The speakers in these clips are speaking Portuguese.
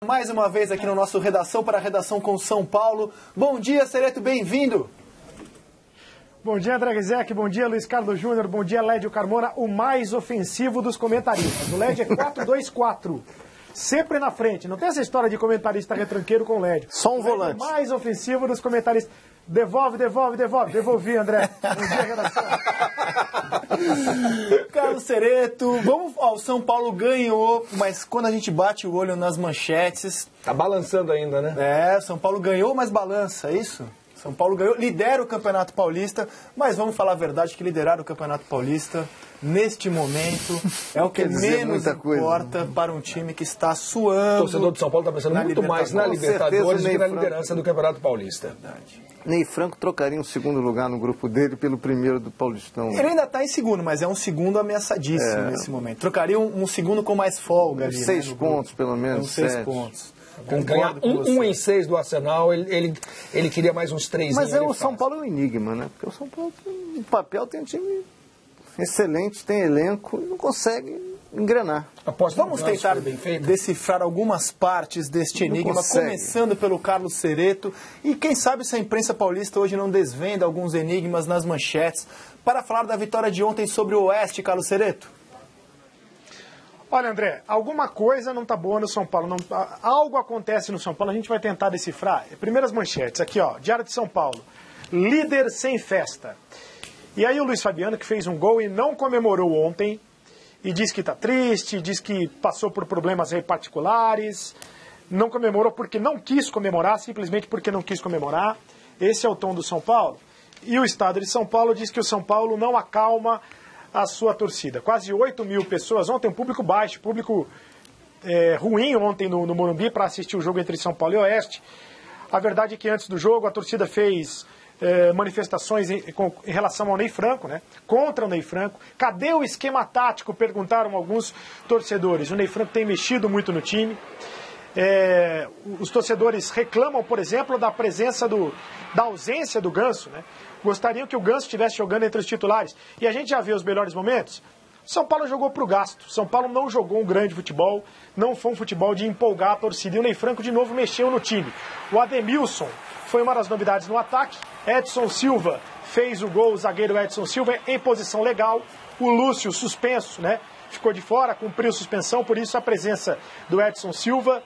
Mais uma vez aqui no nosso Redação para a Redação com São Paulo. Bom dia, Cereto, bem-vindo. Bom dia, André Rizek, bom dia, Luiz Carlos Júnior, bom dia, Lédio Carmona, o mais ofensivo dos comentaristas. O Lédio é 4-2-4, sempre na frente. Não tem essa história de comentarista retranqueiro com o Lédio. Só um volante. É o mais ofensivo dos comentaristas. Devolve. Devolvi, André. Bom dia, Redação. Carlos Cereto, o São Paulo ganhou, mas quando a gente bate o olho nas manchetes... Tá balançando ainda, né? É, São Paulo ganhou, mas balança, é isso? São Paulo ganhou, lidera o Campeonato Paulista, mas vamos falar a verdade que liderar o Campeonato Paulista, neste momento, é o que menos importa para um time que está suando. O torcedor do São Paulo está pensando muito mais na Libertadores do que na liderança do Campeonato Paulista. Verdade. Ney Franco trocaria um segundo lugar no grupo dele pelo primeiro do Paulistão. Ele ainda está em segundo, mas é um segundo ameaçadíssimo nesse momento. Trocaria um segundo com mais folga ali. 6 pontos, pelo menos. 6 pontos. Ganhar um em 6 do Arsenal, ele queria mais uns 3. Mas o São Paulo é um enigma, né? Porque o São Paulo, no papel, tem um time excelente, tem elenco e não consegue engrenar. Vamos tentar decifrar algumas partes deste enigma, começando pelo Carlos Cereto. E quem sabe se a imprensa paulista hoje não desvenda alguns enigmas nas manchetes para falar da vitória de ontem sobre o Oeste, Carlos Cereto. Olha, André, alguma coisa não está boa no São Paulo. Algo acontece no São Paulo, a gente vai tentar decifrar. Primeiras manchetes, aqui ó, Diário de São Paulo. Líder sem festa. E aí o Luiz Fabiano, que fez um gol e não comemorou ontem, e diz que está triste, diz que passou por problemas aí particulares, não comemorou porque não quis comemorar, simplesmente porque não quis comemorar. Esse é o tom do São Paulo. E o Estado de São Paulo diz que o São Paulo não acalma a sua torcida. Quase 8 mil pessoas ontem, um público baixo, público ruim ontem no Morumbi para assistir o jogo entre São Paulo e Oeste. A verdade é que antes do jogo a torcida fez manifestações em relação ao Ney Franco, né? Contra o Ney Franco. Cadê o esquema tático? Perguntaram alguns torcedores. O Ney Franco tem mexido muito no time. Os torcedores reclamam, por exemplo, da ausência do Ganso, né? Gostariam que o Ganso estivesse jogando entre os titulares. E a gente já viu os melhores momentos. São Paulo jogou pro gasto. São Paulo não jogou um grande futebol. Não foi um futebol de empolgar a torcida. E o Ney Franco de novo mexeu no time. O Ademilson foi uma das novidades no ataque. Edson Silva fez o gol, o zagueiro Edson Silva em posição legal. O Lúcio suspenso, né? Ficou de fora, cumpriu suspensão, por isso a presença do Edson Silva.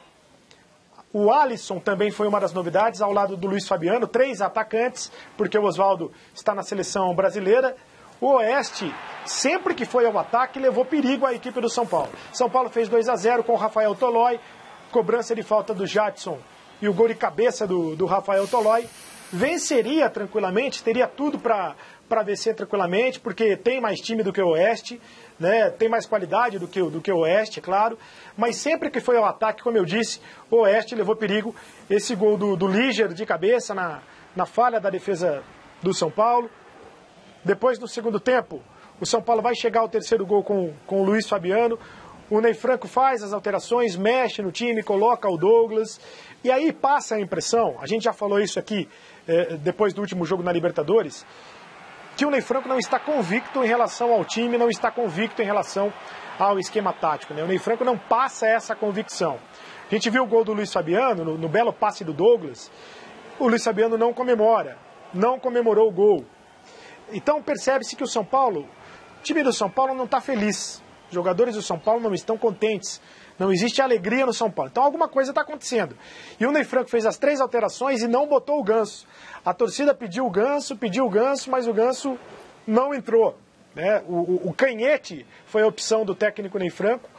O Alisson também foi uma das novidades, ao lado do Luiz Fabiano, 3 atacantes, porque o Oswaldo está na seleção brasileira. O Oeste, sempre que foi ao ataque, levou perigo à equipe do São Paulo. São Paulo fez 2-0 com o Rafael Tolói, cobrança de falta do Jadson e o gol de cabeça do Rafael Tolói. Venceria tranquilamente, teria tudo para vencer tranquilamente, porque tem mais time do que o Oeste, né? Tem mais qualidade do que o Oeste, é claro. Mas sempre que foi ao ataque, como eu disse, o Oeste levou perigo. Esse gol do Líger de cabeça na falha da defesa do São Paulo. Depois, no segundo tempo, o São Paulo vai chegar ao terceiro gol com o Luiz Fabiano. O Ney Franco faz as alterações, mexe no time, coloca o Douglas. E aí passa a impressão, a gente já falou isso aqui depois do último jogo na Libertadores, que o Ney Franco não está convicto em relação ao time, não está convicto em relação ao esquema tático, né? O Ney Franco não passa essa convicção. A gente viu o gol do Luiz Fabiano, no belo passe do Douglas. O Luiz Fabiano não comemora, não comemorou o gol. Então percebe-se que o time do São Paulo não está feliz. Os jogadores do São Paulo não estão contentes. Não existe alegria no São Paulo. Então alguma coisa está acontecendo. E o Ney Franco fez as 3 alterações e não botou o Ganso. A torcida pediu o Ganso, mas o Ganso não entrou, né? O Canhete foi a opção do técnico Ney Franco,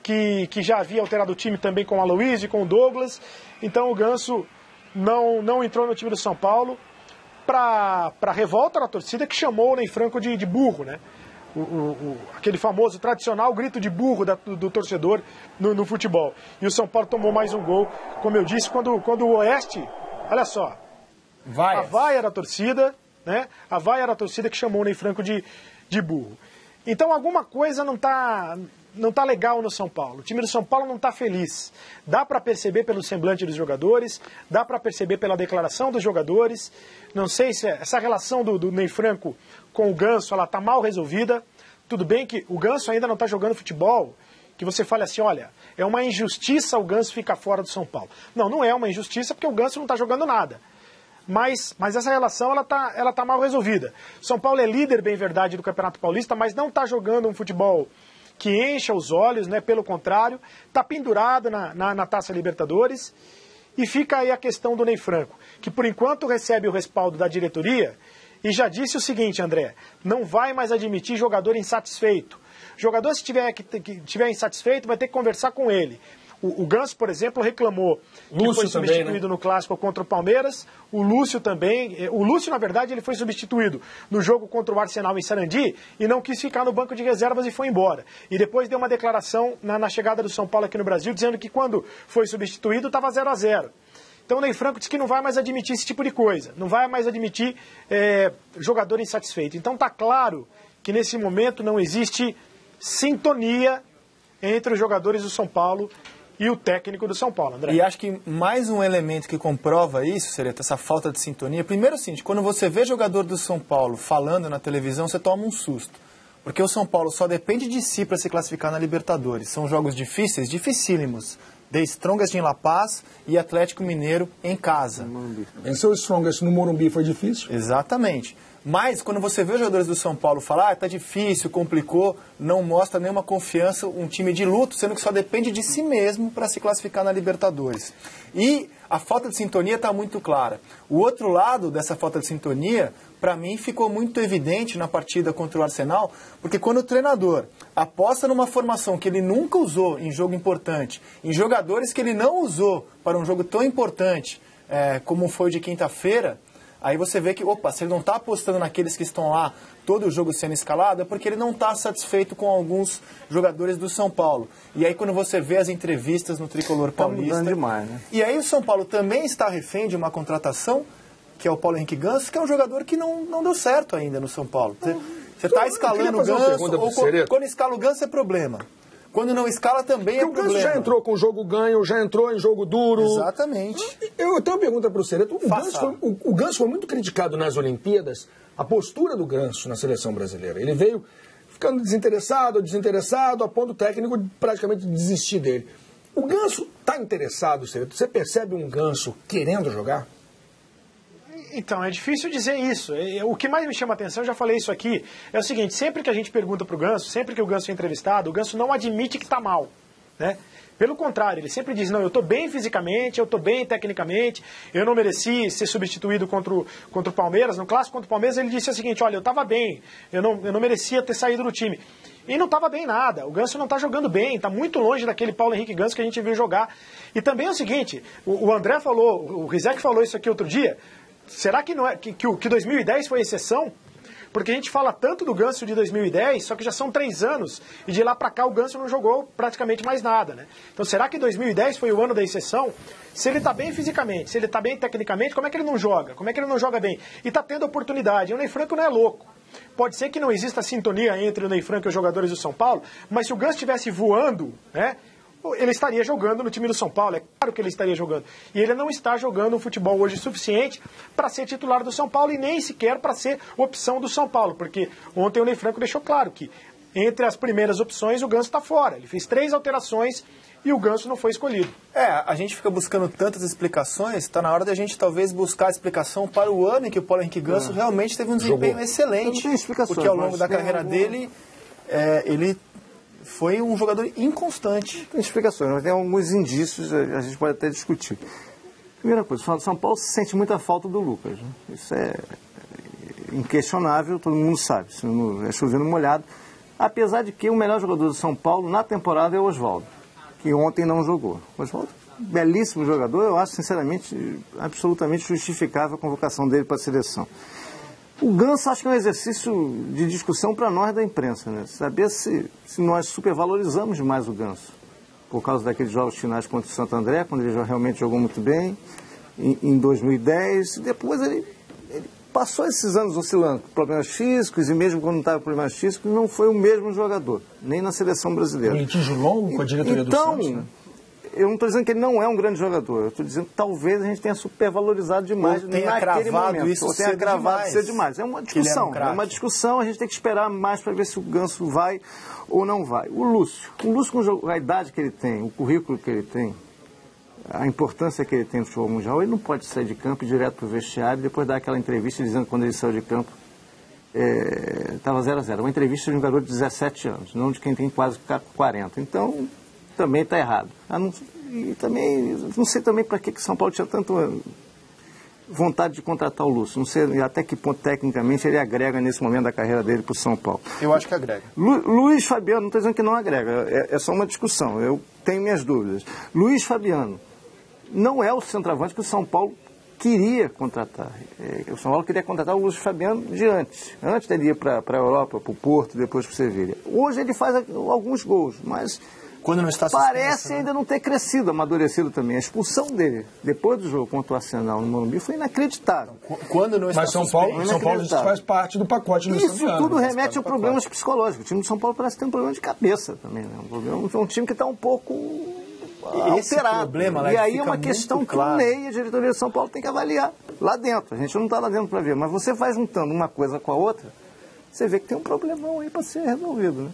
que já havia alterado o time também com o Aloysio e com o Douglas. Então o Ganso não entrou no time do São Paulo para revolta da torcida, que chamou o Ney Franco de burro, né? Aquele famoso, tradicional grito de burro do torcedor no futebol. E o São Paulo tomou mais um gol, como eu disse, quando o Oeste, olha só, a vaia da torcida, né? A vaia da torcida que chamou o Ney Franco de burro. Então alguma coisa não tá legal no São Paulo. O time do São Paulo não está feliz. Dá para perceber pelo semblante dos jogadores, dá para perceber pela declaração dos jogadores. Não sei se essa relação do Ney Franco com o Ganso, ela está mal resolvida. Tudo bem que o Ganso ainda não está jogando futebol que você fale assim, olha, é uma injustiça o Ganso ficar fora do São Paulo. Não, não é uma injustiça porque o Ganso não está jogando nada. Mas essa relação ela tá mal resolvida. São Paulo é líder, bem verdade, do Campeonato Paulista, mas não está jogando um futebol que encha os olhos, né? Pelo contrário, está pendurado na Taça Libertadores. E fica aí a questão do Ney Franco, que por enquanto recebe o respaldo da diretoria e já disse o seguinte, André, não vai mais admitir jogador insatisfeito. Jogador, se tiver insatisfeito, vai ter que conversar com ele. O Ganso, por exemplo, reclamou que foi substituído também, né? No Clássico contra o Palmeiras. O Lúcio também. O Lúcio, na verdade, ele foi substituído no jogo contra o Arsenal em Sarandi e não quis ficar no banco de reservas e foi embora. E depois deu uma declaração na chegada do São Paulo aqui no Brasil, dizendo que quando foi substituído estava 0-0. Então o Ney Franco disse que não vai mais admitir esse tipo de coisa. Não vai mais admitir jogador insatisfeito. Então está claro que nesse momento não existe sintonia entre os jogadores do São Paulo e o técnico do São Paulo, André. E acho que mais um elemento que comprova isso, Sereta, essa falta de sintonia. Primeiro, assim, quando você vê jogador do São Paulo falando na televisão, você toma um susto. Porque o São Paulo só depende de si para se classificar na Libertadores. São jogos difíceis, dificílimos. The Strongest em La Paz e Atlético Mineiro em casa. Vencer o Strongest no Morumbi foi difícil? Exatamente. Mas quando você vê os jogadores do São Paulo falar, tá difícil, complicou, não mostra nenhuma confiança, um time de luto, sendo que só depende de si mesmo para se classificar na Libertadores. E a falta de sintonia está muito clara. O outro lado dessa falta de sintonia, para mim, ficou muito evidente na partida contra o Arsenal, porque quando o treinador aposta numa formação que ele nunca usou em jogo importante, em jogadores que ele não usou para um jogo tão importante como foi o de quinta-feira, aí você vê que, se ele não está apostando naqueles que estão lá, todo o jogo sendo escalado, é porque ele não está satisfeito com alguns jogadores do São Paulo. E aí quando você vê as entrevistas no Tricolor Paulista... Tá mudando demais, né? E aí o São Paulo também está refém de uma contratação, que é o Paulo Henrique Ganso, que é um jogador que não deu certo ainda no São Paulo. Você está escalando o Ganso, ou quando escala o Ganso é problema. Quando não escala também é problema. Porque o Ganso já entrou com jogo ganho, já entrou em jogo duro. Exatamente. Eu tenho uma pergunta para o Sereta. O Ganso foi muito criticado nas Olimpíadas, a postura do Ganso na seleção brasileira. Ele veio ficando desinteressado, a ponto do técnico praticamente desistir dele. O Ganso está interessado, Sereta? Você percebe um Ganso querendo jogar? Então, é difícil dizer isso. O que mais me chama a atenção, eu já falei isso aqui, é o seguinte, sempre que a gente pergunta para o Ganso, sempre que o Ganso é entrevistado, o Ganso não admite que está mal, né? Pelo contrário, ele sempre diz, não, eu estou bem fisicamente, eu estou bem tecnicamente, eu não mereci ser substituído contra o Palmeiras. No clássico contra o Palmeiras ele disse o seguinte, olha, eu estava bem, eu não merecia ter saído do time. E não estava bem nada, o Ganso não está jogando bem, está muito longe daquele Paulo Henrique Ganso que a gente viu jogar. E também é o seguinte, o André falou, o Rizek falou isso aqui outro dia, será que não é que 2010 foi exceção? Porque a gente fala tanto do Ganso de 2010, só que já são 3 anos, e de lá para cá o Ganso não jogou praticamente mais nada, né? Então será que 2010 foi o ano da exceção? Se ele está bem fisicamente, se ele está bem tecnicamente, como é que ele não joga? Como é que ele não joga bem? E está tendo oportunidade. O Ney Franco não é louco. Pode ser que não exista sintonia entre o Ney Franco e os jogadores do São Paulo, mas se o Ganso estivesse voando, né? Ele estaria jogando no time do São Paulo, é claro que ele estaria jogando. E ele não está jogando um futebol hoje suficiente para ser titular do São Paulo e nem sequer para ser opção do São Paulo, porque ontem o Ney Franco deixou claro que entre as primeiras opções o Ganso está fora. Ele fez 3 alterações e o Ganso não foi escolhido. A gente fica buscando tantas explicações, está na hora da gente talvez buscar a explicação para o ano em que o Paulo Henrique Ganso realmente teve um desempenho excelente. Porque ao longo da carreira dele, ele foi um jogador inconstante. Tem explicações, mas tem alguns indícios, a gente pode até discutir. Primeira coisa, o São Paulo sente muita falta do Lucas. Né? Isso é inquestionável, todo mundo sabe. Isso é chovendo molhado. Apesar de que o melhor jogador do São Paulo na temporada é o Oswaldo, que ontem não jogou. O Oswaldo, belíssimo jogador, eu acho, sinceramente, absolutamente justificável a convocação dele para a seleção. O Ganso acho que é um exercício de discussão para nós da imprensa, né? Saber se nós supervalorizamos demais o Ganso. Por causa daqueles jogos finais contra o Santo André, quando ele realmente jogou muito bem, em 2010. Depois ele passou esses anos oscilando, com problemas físicos, e mesmo quando não estava com problemas físicos, não foi o mesmo jogador, nem na seleção brasileira. Um litígio longo com a diretoria do Santos, né? eu não estou dizendo que ele não é um grande jogador, eu estou dizendo que talvez a gente tenha supervalorizado demais naquele momento. Isso ou tenha gravado ser demais. É uma discussão, a gente tem que esperar mais para ver se o Ganso vai ou não vai. O Lúcio com a idade que ele tem, o currículo que ele tem, a importância que ele tem no futebol mundial, ele não pode sair de campo e ir direto para o vestiário e depois dar aquela entrevista dizendo que quando ele saiu de campo estava 0-0. Uma entrevista de um garoto de 17 anos, não de quem tem quase 40. Então, também está errado. E também, não sei também para que São Paulo tinha tanta vontade de contratar o Lúcio. Não sei até que ponto, tecnicamente, ele agrega nesse momento da carreira dele para o São Paulo. Eu acho que agrega. Luiz Fabiano, não estou dizendo que não agrega, é só uma discussão. Eu tenho minhas dúvidas. Luiz Fabiano não é o centroavante que o São Paulo queria contratar. O São Paulo queria contratar o Lúcio Fabiano antes dele ir para a Europa, para o Porto, depois para o Sevilha. Hoje ele faz alguns gols, mas quando não está parece ainda não ter crescido, amadurecido também. A expulsão dele, depois do jogo contra o Arsenal no Morumbi, foi inacreditável. Quando não está mas São Paulo faz parte do pacote do Isso tudo remete a problemas psicológicos. O time do São Paulo parece ter um problema de cabeça também. Né? Um time que está um pouco alterado. Problema, e aí é uma questão que o Ney e a diretoria de São Paulo tem que avaliar lá dentro. A gente não está lá dentro para ver, mas você vai juntando uma coisa com a outra, você vê que tem um problemão aí para ser resolvido. Né?